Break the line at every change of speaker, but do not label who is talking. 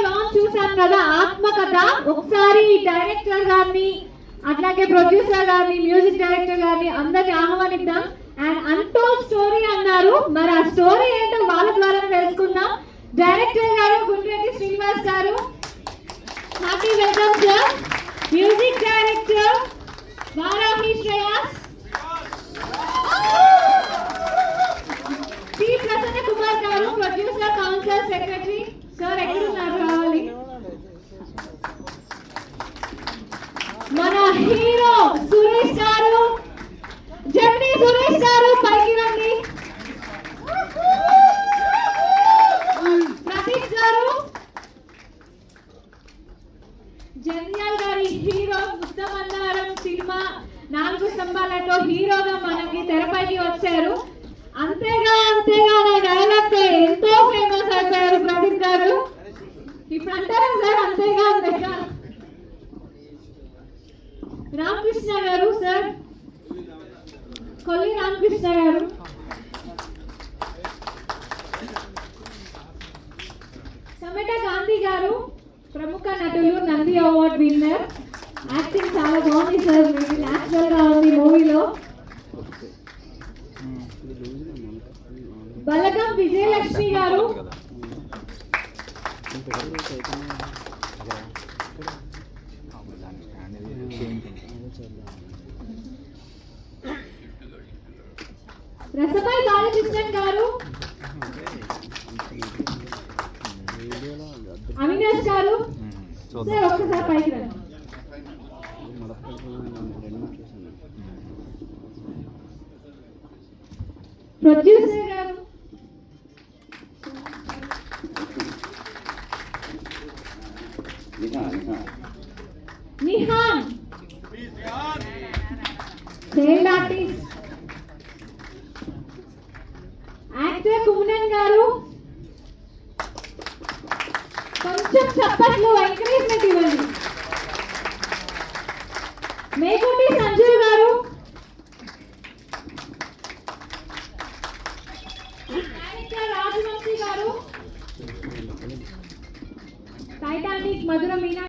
Launch చూసాం కదా ఆత్మకథ. ఒకసారి డైరెక్టర్ గారిని అట్లాగే ప్రొడ్యూసర్ గారిని మ్యూజిక్ డైరెక్టర్ గారిని అందరిని ఆహ్వానిద్దాం. అండ్ అన్టోల్డ్ స్టోరీ అన్నారు, మరి ఆ స్టోరీ ఏంటో వాళ్ళ ద్వారా తెలుసుకుందాం. డైరెక్టర్ గారు గుండ్రెడ్డి శ్రీనివాస్ గారు, happy welcome sir. Music director Varahi Shreyas, C Prasanna Kumar గారు, ప్రొడ్యూసర్ కౌన్సిల్ సెక్రటరీ. సార్ ఎక్కడున్నారు, రావాలి. మన హీరో సురేష్ గారు, జమినీ సురేష్ గారు పైకి రండి. ప్రదీప్ గారు, జంధ్యాల్ గారి హీరో, ముద్దమందారం సినిమా 4 స్తంభాలతో హీరోగా మనకి తెరపైకి వచ్చారు. అంతేగా డైలాగ్ తో ఎంతో ఫేమస్ అయిపోయారు ప్రదీప్ గారు. ఇప్పుడు అంటారా సార్ అంతేగా. రామకృష్ణ గారు సార్, కొల్లి రామకృష్ణ గారు. సమేట గాంధీ గారు, ప్రముఖ నటులు, నంది అవార్డ్ విన్నర్. యాక్టింగ్ చాలా బాగుంది సార్, మీకు న్యాచురల్ గా ఉంది మూవీలో. బలగం విజయలక్ష్మి గారు, రసమై బాలకృష్ణన్ గారు, అవినాష్ గారు. సార్ ఒక్కసారి పైకి రండి. ప్రొడ్యూసర్ గారు, Nihan, child artist, actor Kumanan గారు. కొంచెం చప్పట్లు, ఎంకరేజ్మెంట్ ఇవ్వండి. మేకోటి సంజయ్ గారు, డైరెక్టర్ రాజవంశీ గారు, టైటానిక్ మధుర మీనా.